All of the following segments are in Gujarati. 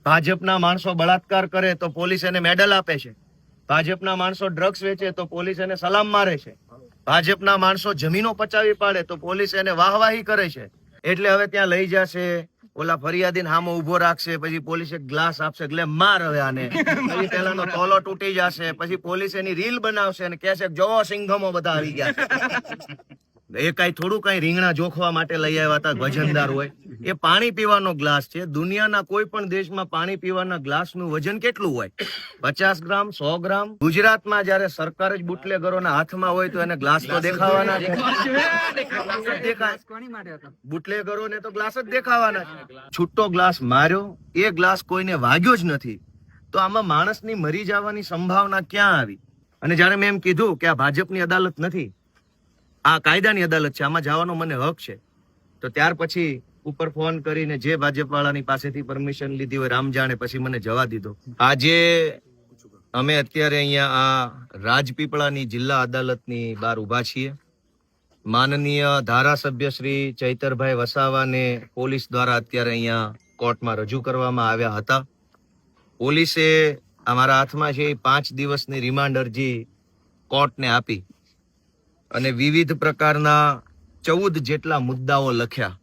ભાજપના માણસો બળાત્કાર કરે તો પોલીસ એને મેડલ આપે છે. ભાજપના માણસો ડ્રગ્સ વેચે તો પોલીસ એને સલામ મારે છે. ભાજપના માણસો જમીનો પચાવી પાડે તો પોલીસ એને વાહવાહી કરે છે. એટલે હવે ત્યાં લઈ જશે, ઓલા ફરિયાદીને સામે ઉભો રાખશે, પછી પોલીસ એક ગ્લાસ આપશે, એટલે માર હવે આને, પછી પેલાનો તોલો તૂટી જશે, પછી પોલીસ એની રીલ બનાવશે અને કહેશે જોવો સિંઘમો બધા આવી ગયા છે. એ કઈ થોડું કઈ રીંગણા જોખવા માટે લઈ આવ્યા હતા વજનદાર હોય? એ પાણી પીવાનો ગ્લાસ છે. દુનિયાના કોઈ પણ દેશમાં પાણી પીવાના ગ્લાસનું વજન કેટલું હોય? 50 ગ્રામ, 100 ગ્રામ. ગુજરાતમાં જયારે સરકાર જ બુટલેગરોના હાથમાં હોય તો એને ગ્લાસ તો દેખાવાના છે. બુટલેગરોને તો ગ્લાસ જ દેખાવાના છે. છૂટો ગ્લાસ માર્યો, એ ગ્લાસ કોઈને વાગ્યો જ નથી, તો આમાં માણસની મરી જવાની સંભાવના ક્યાં આવી? અને જયારે મેં એમ કીધું કે આ ભાજપની અદાલત નથી, આ કાયદાની અદાલત છે, આમાં જવાનો મને હક છે, તો ત્યાર પછી ઉપર ફોન કરીને જે ભાજપ વાળાની પાસેથી પરમિશન લીધી હોય રામ જાણે, પછી મને જવા દીધો. આજે અમે અત્યારે અહીંયા આ રાજપીપળાની જિલ્લા અદાલતની બહાર ઉભા છીએ. માનનીય ધારાસભ્ય શ્રી ચૈતરભાઈ વસાવાને પોલીસ દ્વારા અત્યારે અહીંયા કોર્ટમાં રજૂ કરવામાં આવ્યા હતા. પોલીસે અમારા હાથમાં છે 5 દિવસની રિમાન્ડ અરજી કોર્ટને આપી અને વિવિધ પ્રકારના 14 જેટલા મુદ્દાઓ લખ્યા.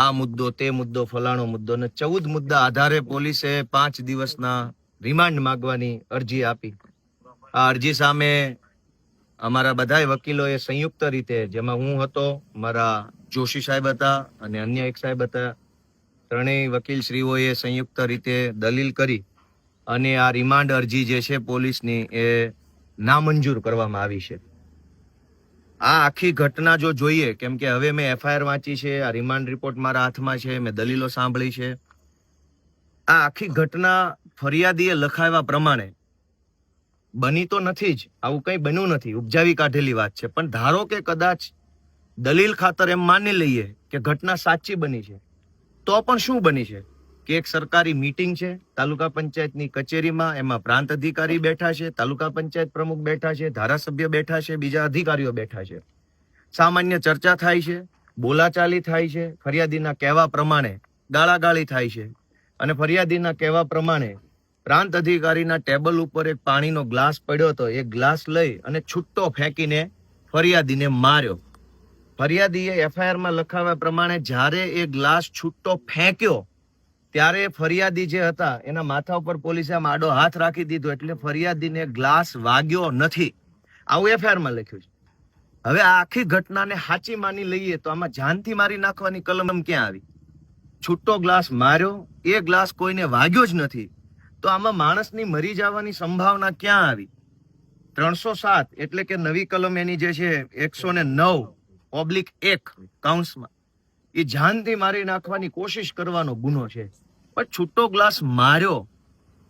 આ મુદ્દો, તે મુદ્દો, ફલાણો મુદ્દો, ને 14 મુદ્દા આધારે પોલીસે 5 દિવસના રિમાન્ડ માંગવાની અરજી આપી. આ અરજી સામે અમારા બધા વકીલોએ સંયુક્ત રીતે, જેમાં હું હતો, મારા જોશી સાહેબ હતા અને અન્ય એક સાહેબ હતા, ત્રણેય વકીલશ્રીઓએ સંયુક્ત રીતે દલીલ કરી અને આ રિમાન્ડ અરજી જે છે પોલીસની એ નામંજૂર કરવામાં આવી છે. આ આખી ઘટના જો જોઈએ, કેમ કે હવે મેં એફઆઈઆર વાંચી છે, આ રિમાન્ડ રિપોર્ટ મારા હાથમાં છે, મેં દલીલો સાંભળી છે. આ આખી ઘટના ફરિયાદીએ લખાવ્યા પ્રમાણે બની તો નથી જ, આવું કંઈ બન્યું નથી, ઉપજાવી કાઢેલી વાત છે. પણ ધારો કે કદાચ દલીલ ખાતર એમ માની લઈએ કે ઘટના સાચી બની છે, તો પણ શું બની છે કે એક સરકારી મીટિંગ છે તાલુકા પંચાયતની કચેરીમાં, એમાં પ્રાંત અધિકારી બેઠા છે, તાલુકા પંચાયત પ્રમુખ બેઠા છે, ધારાસભ્ય બેઠા છે, બીજા અધિકારીઓ બેઠા છે. સામાન્ય ચર્ચા થાય છે, બોલાચાલી થાય છે, ફરિયાદીના કહેવા પ્રમાણે ગાળાગાળી થાય છે અને ફરિયાદીના કહેવા પ્રમાણે પ્રાંત અધિકારીના ટેબલ ઉપર એક પાણીનો ગ્લાસ પડ્યો હતો, એ ગ્લાસ લઈ અને છૂટ્ટો ફેંકીને ફરિયાદીને માર્યો. ફરિયાદીએ એફઆઈઆરમાં લખાવ્યા પ્રમાણે જ્યારે એ ગ્લાસ છૂટ્ટો ફેંક્યો ત્યારે ફરિયાદી જે હતા એના માથા ઉપર પોલીસે આમ આડો હાથ રાખી દીધો, એટલે ફરિયાદીને ગ્લાસ વાગ્યો નથી, આવું એફઆઈઆરમાં લખ્યું છે. હવે આ આખી ઘટનાને સાચી માની લઈએ તો આમાં જાનથી મારી નાખવાની કલમ ક્યાં આવી? છૂટો ગ્લાસ માર્યો, એ ગ્લાસ કોઈને વાગ્યો જ નથી, તો આમાં માણસની મરી જવાની સંભાવના ક્યાં આવી? 307 એટલે કે નવી કલમ એની જે છે 109/1 કાઉન્સમાં, એ જાનથી મારી નાખવાની કોશિશ કરવાનો ગુનો છે. પણ છૂટો ગ્લાસ માર્યો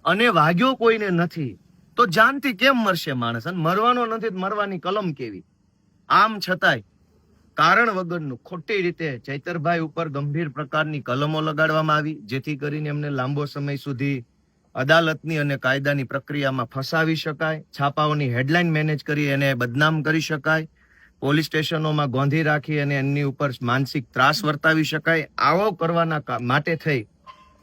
અને વાગ્યો કોઈને નથી, તો જાનથી કેમ મરશે માણસ? અને મરવાનો નથી, મરવાની કલમ કેવી? આમ છતાંય કારણ વગરનું ખોટી રીતે ચૈતરભાઈ ઉપર ગંભીર પ્રકારની કલમો લગાડવામાં આવી, જેથી કરીને એમને લાંબો સમય સુધી અદાલતની અને કાયદાની પ્રક્રિયામાં ફસાવી શકાય, છાપાઓની હેડલાઇન મેનેજ કરી એને બદનામ કરી શકાય, પોલીસ સ્ટેશનોમાં ગોંધી રાખી અને એમની ઉપર માનસિક ત્રાસ વર્તાવી શકાય. આવો કરવાના માટે થઈ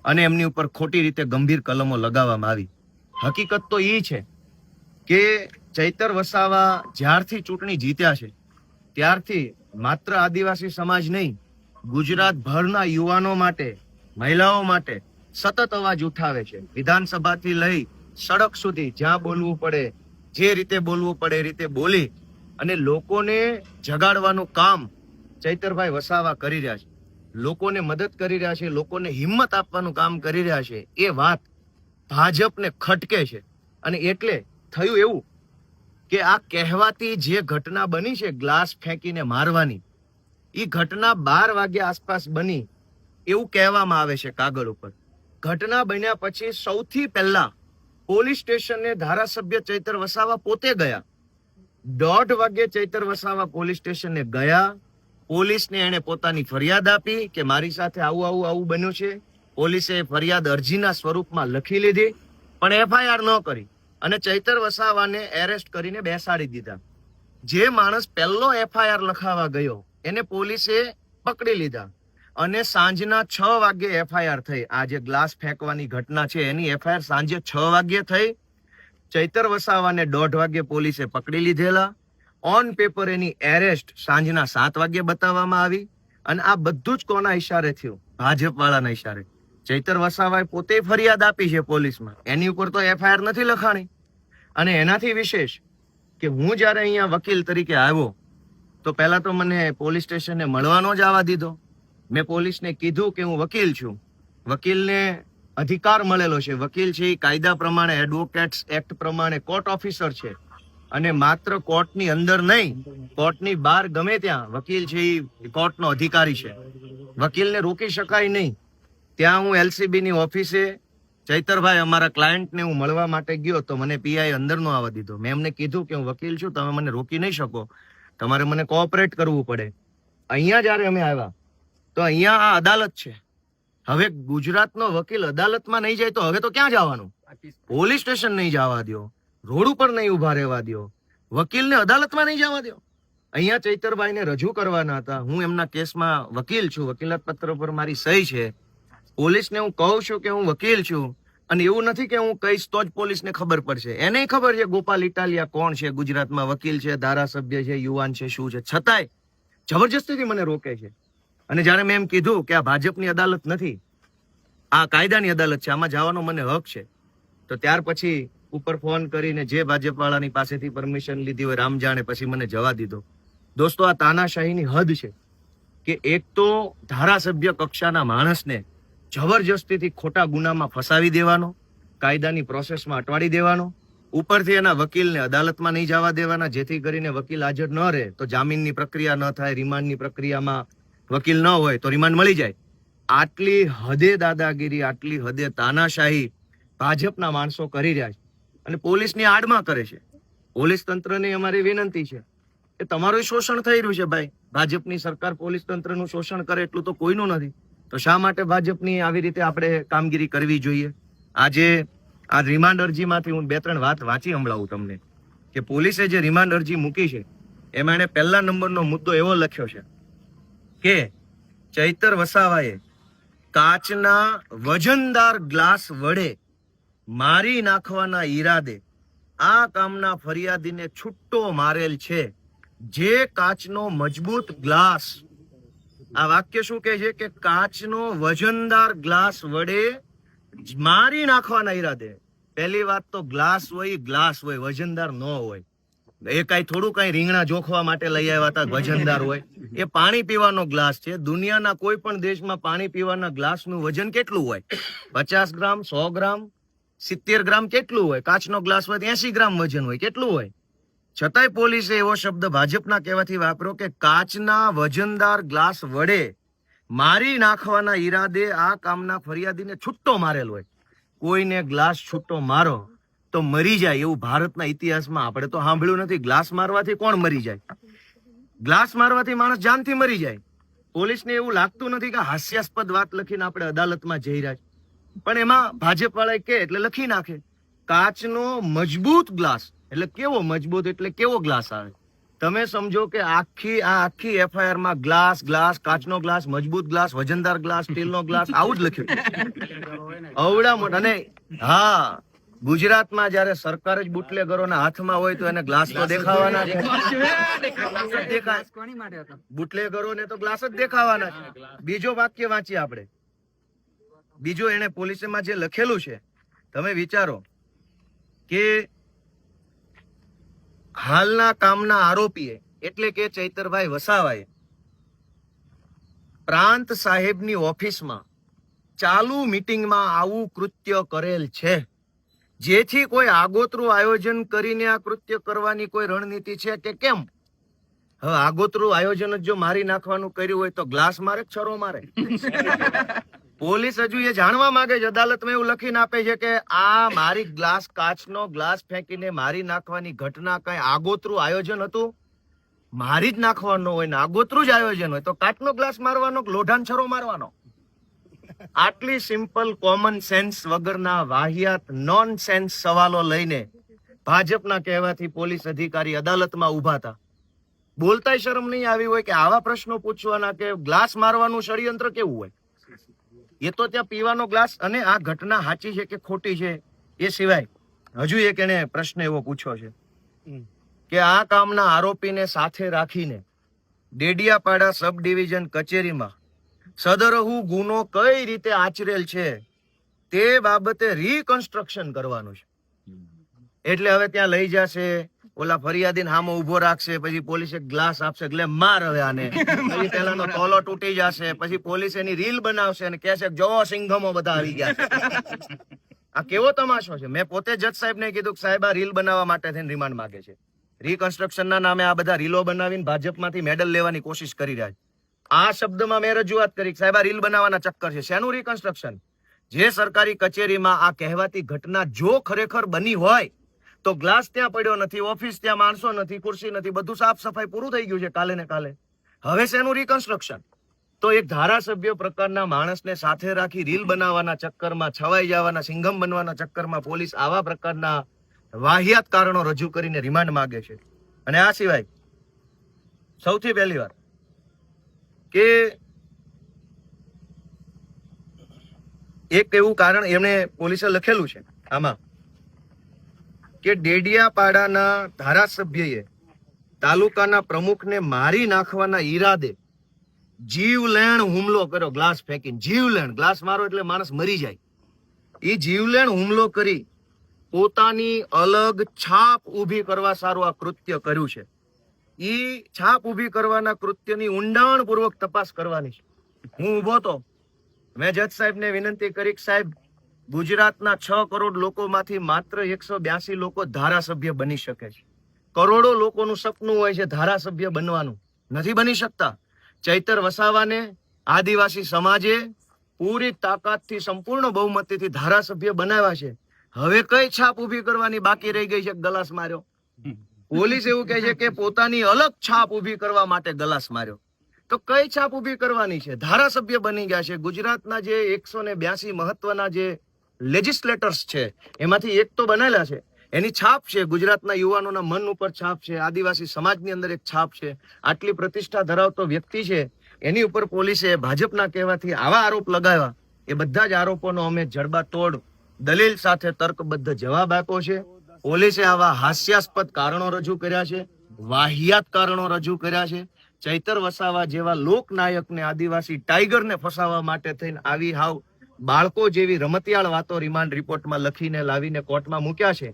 અને એમની ઉપર ખોટી રીતે ગંભીર કલમો લગાવવામાં આવી. હકીકત તો એ છે કે ચૈતર વસાવા જ્યારથી ચૂંટણી જીત્યા છે ત્યારથી માત્ર આદિવાસી સમાજ નહીં, ગુજરાતભરના યુવાનો માટે, મહિલાઓ માટે સતત અવાજ ઉઠાવે છે. વિધાનસભાથી લઈ સડક સુધી જ્યાં બોલવું પડે, જે રીતે બોલવું પડે એ રીતે બોલી અને લોકોને જગાડવાનું કામ ચૈતરભાઈ વસાવા કરી રહ્યા છે. લોકોને મદદ કરી રહ્યા છે, લોકોને હિંમત આપવાનું કામ કરી રહ્યા છે. એ વાત ભાજપને ખટકે છે. અને એટલે થયું એવું કે આ કહેવાતી જે ઘટના બની છે ગ્લાસ ફેંકીને મારવાની, એ ઘટના 12 વાગ્યા આસપાસ બની એવું કહેવામાં આવે છે કાગળ ઉપર. ઘટના બન્યા પછી સૌથી પહેલા પોલીસ સ્ટેશને ધારાસભ્ય ચૈતર વસાવા પોતે ગયા. 1:30 વાગે ચૈતર વસાવા પોલીસ સ્ટેશને ગયા. પોલીસને એને પોતાની ફરિયાદ આપી કે મારી સાથે આવું બન્યું છે. પોલીસે ફરિયાદ અરજીના સ્વરૂપમાં લખી લીધી, પણ એફઆઈઆર ન કરી અને ચૈતર વસાવાને એરેસ્ટ કરીને બેસાડી દીધા. જે માણસ પહેલો એફઆઈઆર લખાવા ગયો એને પોલીસે પકડી લીધા અને સાંજના 6 વાગ્યે એફઆઈઆર થઈ. આ જે ગ્લાસ ફેંકવાની ઘટના છે એની એફઆઈઆર સાંજે 6 વાગ્યે થઈ. ચૈતર વસાવાને 1:30 વાગ્યે પોલીસે પકડી લીધેલા. ઓન પેપર એની એરેસ્ટ સાંજના 7 વાગ્યે બતાવવામાં આવી. અને આ બધું જ કોના ઈશારે થયું? ભાજપ વાળાના ઈશારે. ચૈતર વસાવાએ પોતે ફરિયાદ આપી છે પોલીસમાં, એની ઉપર તો એફઆઈઆર નથી લખાણી. અને એનાથી વિશેષ કે હું જયારે અહીંયા વકીલ તરીકે આવ્યો તો પહેલા તો મને પોલીસ સ્ટેશને મળવાનો જ આવવા દીધો. મેં પોલીસને કીધું કે હું વકીલ છું. વકીલને અધિકાર મળેલો છે. વકીલ છે એ કાયદા પ્રમાણે, એડવોકેટ્સ એક્ટ પ્રમાણે કોર્ટ ઓફિસર છે. અને માત્ર કોર્ટની અંદર નહીં, કોર્ટની બહાર ગમે ત્યાં વકીલ છે એ કોર્ટનો અધિકારી છે. વકીલને રોકી શકાય નહીં. ત્યાં હું એલસીબી ની ઓફિસે ચૈતરભાઈ અમારા ક્લાયન્ટને હું મળવા માટે ગયો તો મને પીઆઈ અંદર નો આવવા દીધો. મેં એમને કીધું કે હું વકીલ છું, તમે મને રોકી નહીં શકો, તમારે મને કોઓપરેટ કરવું પડે. અહીંયા જયારે અમે આવ્યા તો અહીંયા આ અદાલત છે. હવે ગુજરાતનો વકીલ અદાલતમાં નહીં જાય તો હવે તો ક્યાં જવાનું? પોલીસ સ્ટેશન નહીં જવા દો, રોડ ઉપર નહીં ઉભા રહેવા દો, વકીલને અદાલતમાં નહીં જવા દો. અહીંયા ચૈતરભાઈને રજૂ કરવાના હતા. હું એમના કેસમાં વકીલ છું, વકીલાત પત્ર પર મારી સહી છે. પોલીસને હું કહું છું કે હું વકીલ છું, અને એવું નથી કે હું કહીશ તો જ પોલીસને ખબર પડશે. એને ખબર છે ગોપાલ ઇટાલિયા કોણ છે, ગુજરાતમાં વકીલ છે, ધારાસભ્ય છે, યુવાન છે, શું છે. છતાંય જબરજસ્તીથી મને રોકે છે. અને જયારે મેં એમ કીધું કે આ ભાજપની અદાલત નથી, આ કાયદાની અદાલત છે, આમાં જવાનો મને હક છે, તો ત્યાર પછી ઉપર ફોન કરીને જે ભાજપ વાળાની પાસેથી પરમિશન લીધી હોય રામ જાણે, પછી મને જવા દીધો. દોસ્તો, આ તાનાશાહીની હદ છે કે એક તો ધારાસભ્ય કક્ષાના માણસને જબરજસ્તીથી ખોટા ગુનામાં ફસાવી દેવાનો, કાયદાની પ્રોસેસમાં અટવાડી દેવાનો, ઉપરથી એના વકીલને અદાલતમાં નહીં જવા દેવાના, જેથી કરીને વકીલ હાજર ન રહે તો જામીનની પ્રક્રિયા ન થાય, રિમાન્ડની પ્રક્રિયામાં વકીલ ન હોય તો રિમાન્ડ મળી જાય. આટલી હદે દાદાગીરી, આટલી હદે તાનાશાહી ભાજપના માણસો કરી રહ્યા છે અને પોલીસની આડમાં કરે છે. પોલીસ તંત્રને અમારી વિનંતી છે કે તમારું શોષણ થઈ રહ્યું છે ભાઈ. ભાજપની સરકાર પોલીસ તંત્રનું શોષણ કરે એટલું તો કોઈનું નથી. તો શા માટે ભાજપની આવી રીતે આપણે કામગીરી કરવી જોઈએ? આજે આ રિમાન્ડ અરજીમાંથી હું 2-3 વાત વાંચી સંભળાવું તમને કે પોલીસે જે રિમાન્ડ અરજી મૂકી છે એમાં એને પહેલા નંબરનો મુદ્દો એવો લખ્યો છે કે ચૈતર વસાવાએ કાચના વજનદાર ગ્લાસ વડે મારી નાખવાના ઈરાદે આ કામના ફરિયાદીને છૂટ્ટો મારેલ છે. જે કાચનો મજબૂત ગ્લાસ, આ વાક્ય શું કહે છે કે કાચનો વજનદાર ગ્લાસ વડે મારી નાખવાના ઈરાદે. પહેલી વાત તો ગ્લાસ હોય ગ્લાસ હોય, વજનદાર ન હોય. એ કઈ થોડું કઈ રીંગણા જોખવા માટે લઈ આવ્યા હતા વજનદાર હોય? એ પાણી પીવાનો ગ્લાસ છે. દુનિયાના કોઈ પણ દેશમાં પાણી પીવાના ગ્લાસનું વજન કેટલું હોય? 50 ગ્રામ, 100 ગ્રામ, 70 ગ્રામ કેટલું હોય? કાચનો ગ્લાસ હોય 80 ગ્રામ વજન હોય. કેટલું હોય? છતાંય પોલીસે એવો શબ્દ ભાજપના કહેવાથી વાપર્યો કે કાચના વજનદાર ગ્લાસ વડે મારી નાખવાના ઈરાદે આ કામના ફરિયાદીને છૂટ્ટો મારેલ હોય. કોઈને ગ્લાસ છૂટ્ટો મારો તો મરી જાય એવું ભારતના ઇતિહાસમાં આપણે તો સાંભળ્યું નથી. ગ્લાસ મારવાથી કોણ મરી જાય? ગ્લાસ મારવાથી માણસ જાનથી મરી જાય. પોલીસને એવું લાગતું નથી કે હાસ્યાસ્પદ વાત લખીને આપણે અદાલતમાં જઈ રહ્યા છે, પણ એમાં ભાજપ વાળા કે એટલે લખી નાખે કાચનો મજબૂત ગ્લાસ. એટલે કેવો મજબૂત? એટલે કેવો ગ્લાસ આવે? તમે સમજો કે આખી એફઆઈઆર માં ગ્લાસ, કાચનો ગ્લાસ, મજબૂત ગ્લાસ, વજનદાર ગ્લાસ, સ્ટીલનો ગ્લાસ, આવું જ લખ્યું. અવડા મોટા. અને હા, ગુજરાતમાં જયારે સરકાર જ બુટલેગરોના હાથમાં હોય તો એને ગ્લાસ તો દેખાવાના છે. બુટલેગરોને તો ગ્લાસ જ દેખાવાના છે. બીજો વાક્ય વાંચીએ આપણે. બીજો એને પોલીસમાં જે લખેલું છે તમે વિચારો કે હાલના કામના આરોપીએ એટલે કે ચૈતરભાઈ વસાવાએ પ્રાંત સાહેબની ઓફિસમાં ચાલુ મીટિંગમાં આવું કૃત્ય કરેલ છે. જેથી કોઈ આગોતરું આયોજન કરીને આ કૃત્ય કરવાની કોઈ રણનીતિ છે કે કેમ? હવે આગોતરું આયોજન જ જો મારી નાખવાનું કર્યું હોય તો ગ્લાસ મારે, છરો મારે? પોલીસ હજુ એ જાણવા માંગે છે, અદાલતમાં એવું લખીને આપે છે કે આ મારી કાચનો ગ્લાસ ફેંકીને મારી નાખવાની ઘટના કઈ આગોતરું આયોજન હતું? મારી જ નાખવાનો હોય ને આગોતરું જ આયોજન હોય તો કાચનો ગ્લાસ મારવાનો, લોઢાન છરો મારવાનો? આટલી સિમ્પલ કોમન સેન્સ વગરના વાહિયાત નોન સેન્સ સવાલો લઈને ભાજપના કહેવાથી પોલીસ અધિકારી અદાલતમાં ઉભા હતા. બોલતાય શરમ નહીં આવી હોય કે આવા પ્રશ્નો પૂછવાના કે ગ્લાસ મારવાનું ષડયંત્ર કેવું હોય? એ તો ત્યાં પીવાનો ગ્લાસ. અને આ ઘટના સાચી છે કે ખોટી છે એ સિવાય હજુ એક એને પ્રશ્ન એવો પૂછ્યો છે કે આ કામના આરોપીને સાથે રાખીને ડેડિયાપાડા સબ ડિવિઝન કચેરીમાં સદરહુ ગુનો કઈ રીતે આચરેલ છે તે બાબતે રીકન્સ્ટ્રક્શન કરવાનું છે. એટલે હવે ત્યાં લઈ જશે, ઓલા ફરિયાદીને સામે ઉભો રાખશે, પછી પોલીસ એક ગ્લાસ આપશે, એટલે માર હવે આને, પછી પેલાનો તોલો તૂટી જશે, પછી પોલીસ એની રીલ બનાવશે અને કહેશે જોવો સિંઘમો બધા આવી ગયા છે. આ કેવો તમાશો છે? મેં પોતે જજ સાહેબને કીધું કે સાહેબ આ રીલ બનાવવા માટે થઈને રિમાન્ડ માંગે છે. રીકન્સ્ટ્રક્શનના નામે આ બધા રીલો બનાવીને ભાજપમાંથી મેડલ લેવાની કોશિશ કરી રહ્યા છે. આ શબ્દમાં મેં રજૂઆત કરી કે સાહેબ આ રીલ બનાવવાના ચક્કર છે. શેનું રીકન્સ્ટ્રક્શન? જે સરકારી કચેરીમાં આ કહેવાતી ઘટના જો ખરેખર બની હોય તો ગ્લાસ ત્યાં પડ્યો નથી, ઓફિસ ત્યાં માણસો નથી, ખુરશી નથી, બધું સાફ સફાઈ પૂરું થઈ ગયું છે કાલે ને કાલે. હવે શેનું રીકન્સ્ટ્રક્શન? તો એક ધારાસભ્ય પ્રકારના માણસને સાથે રાખી રીલ બનાવવાના ચક્કરમાં, છવાઈ જવાના, સિંઘમ બનવાના ચક્કરમાં પોલીસ આવા પ્રકારના વાહિયાત કારણો રજૂ કરીને રિમાન્ડ માંગે છે. અને આ સિવાય સૌથી પહેલી વાર કે એક એવું કારણ એમણે પોલીસે લખેલું છે આમાં કે ડેડિયાપાડાના ધારાસભ્યએ તાલુકાના પ્રમુખને મારી નાખવાના ઈરાદે જીવલેણ હુમલો કર્યો, ગ્લાસ ફેંકીને. જીવલેણ, ગ્લાસ મારો એટલે માણસ મરી જાય. એ જીવલેણ હુમલો કરી પોતાની અલગ છાપ ઊભી કરવા સારું આ કૃત્ય કર્યું છે. એ છાપ ઊભી કરવાના કૃત્યની ઊંડાણપૂર્વક તપાસ કરવાની છે. હું ઊભો તો મેં જજ સાહેબને વિનંતી કરી કે સાહેબ ગુજરાતના 6 કરોડ લોકોમાંથી માત્ર 182 લોકો ધારાસભ્ય બની શકે છે. કરોડો લોકોનું સપનું હોય છે ધારાસભ્ય બનવાનું, નથી બની શકતા. ચૈતર વસાવાને આદિવાસી સમાજે પૂરી તાકાતથી સંપૂર્ણ બહુમતીથી ધારાસભ્ય બનાવ્યા છે. હવે કઈ છાપ ઊભી કરવાની બાકી રહી ગઈ છે? ગલાસ માર્યો. પોલીસ એવું કહે છે કે પોતાની અલગ છાપ ઊભી કરવા માટે ગલાસ માર્યો. તો કઈ છાપ ઊભી કરવાની છે? ધારાસભ્ય બની ગયા છે. ગુજરાતના જે 182 મહત્વના જે લેજિસ્લેટર્સ છે એમાંથી એક તો બનેલા છે, એની છાપ છે. ગુજરાતના યુવાનોના મન ઉપર છાપ છે, આદિવાસી સમાજની અંદર એક છાપ છે. આટલી પ્રતિષ્ઠા ધરાવતો વ્યક્તિ છે, એની ઉપર પોલીસે ભાજપના કહેવાથી આવા આરોપ લગાવ્યા. એ બધા જ આરોપોનો અમે જડબાતોડ દલીલ સાથે તર્કબદ્ધ જવાબ આપ્યો છે. પોલીસે આવા હાસ્યાસ્પદ કારણો રજૂ કર્યા છે, વાહિયાત કારણો રજૂ કર્યા છે. ચૈતર વસાવા જેવા લોકનાયકને, આદિવાસી ટાઈગરને ફસાવવા માટે થઈને આવી હાવ બાળકો જેવી રમતિયાળ વાતો રિમાન્ડ રિપોર્ટમાં લખીને લાવીને કોર્ટમાં મૂક્યા છે.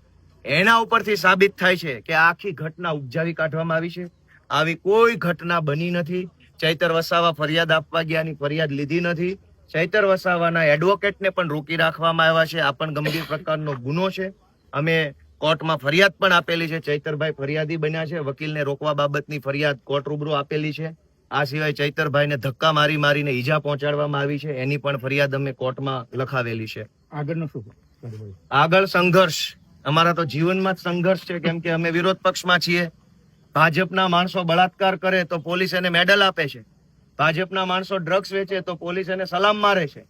એના ઉપરથી સાબિત થાય છે કે આખી ઘટના ઉપજાવી કાઢવામાં આવી છે. આવી કોઈ ઘટના બની નથી. ચૈતર વસાવા ફરિયાદ આપવા ગયાની ફરિયાદ લીધી નથી. ચૈતર વસાવાના એડવોકેટને પણ રોકી રાખવામાં આવ્યા છે. આ પણ ગંભીર પ્રકારનો ગુનો છે. અમે કોર્ટમાં ફરિયાદ પણ આપેલી છે. ચૈતરભાઈ ફરિયાદી બન્યા છે. વકીલને રોકવા બાબતની ફરિયાદ કોર્ટ રૂબરૂ આપેલી છે. આ સિવાય ચૈતરભાઈને ધક્કા મારીને ઈજા પહોંચાડવામાં આવી છે, એની પણ ફરિયાદ અમે કોર્ટમાં લખાવેલી છે. આગળનો શું? આગળ સંઘર્ષ, અમારા તો જીવનમાં જ સંઘર્ષ છે, કેમ કે અમે વિરોધ પક્ષમાં છીએ. ભાજપના માણસો બળાત્કાર કરે તો પોલીસ એને મેડલ આપે છે. ભાજપના માણસો ડ્રગ્સ વેચે તો પોલીસ એને સલામ મારે છે.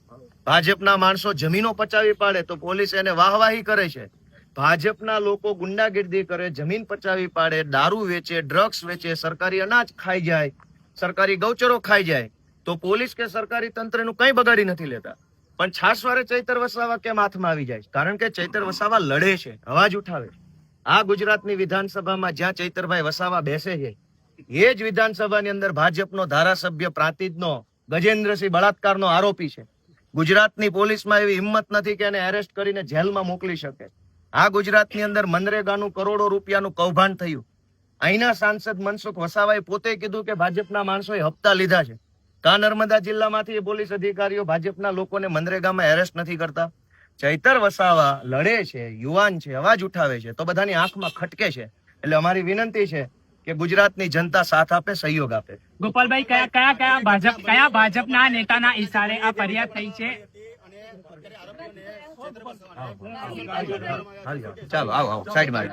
ભાજપના માણસો જમીનો પચાવી પાડે તો પોલીસ એને વાહવાહી કરે છે. ભાજપના લોકો ગુંડાગીર્દી કરે, જમીન પચાવી પાડે, દારૂ વેચે, ડ્રગ્સ વેચે, સરકારી અનાજ ખાઈ જાય, સરકારી ગૌચરો ખાઈ જાય તો પોલીસ કે સરકારી તંત્રનું કંઈ બગાડી નથી લેતા. પણ છાસવારે ચૈતર વસાવા કેમ હાથમાં આવી જાય? કારણ કે ચૈતર વસાવા લડે છે, અવાજ ઉઠાવે છે. આ ગુજરાતની વિધાનસભામાં જ્યાં ચૈતરભાઈ વસાવા બેસે છે એ જ વિધાનસભાની અંદર ભાજપનો ધારાસભ્ય પ્રાંતિજનો ગજેન્દ્રસિંહ બળાત્કારનો આરોપી છે. ગુજરાતની પોલીસમાં એવી હિંમત નથી કે એને એરેસ્ટ કરીને જેલમાં મોકલી શકે. આ ગુજરાતની અંદર મનરેગાનું કરોડો રૂપિયાનું કૌભાંડ થયું. અહીંના સાંસદ મનસુખ વસાવાએ પોતે કીધું કે ભાજપના માણસોએ હપ્તા લીધા છે. કા નર્મદા જિલ્લામાંથી પોલીસ અધિકારીઓ ભાજપના લોકોને મનરેગામાં એરેસ્ટ નથી કરતા. ચૈતર વસાવા લડે છે, યુવાન છે, અવાજ ઉઠાવે છે તો બધાની આંખમાં ખટકે છે. એટલે અમારી વિનંતી છે કે ગુજરાતની જનતા સાથ આપે, સહયોગ આપે. ગોપાલભાઈ, કયા ભાજપના નેતાના ઈશારે આ ફરિયાદ થઈ છે? ચાલો આવો સાઈડ માં.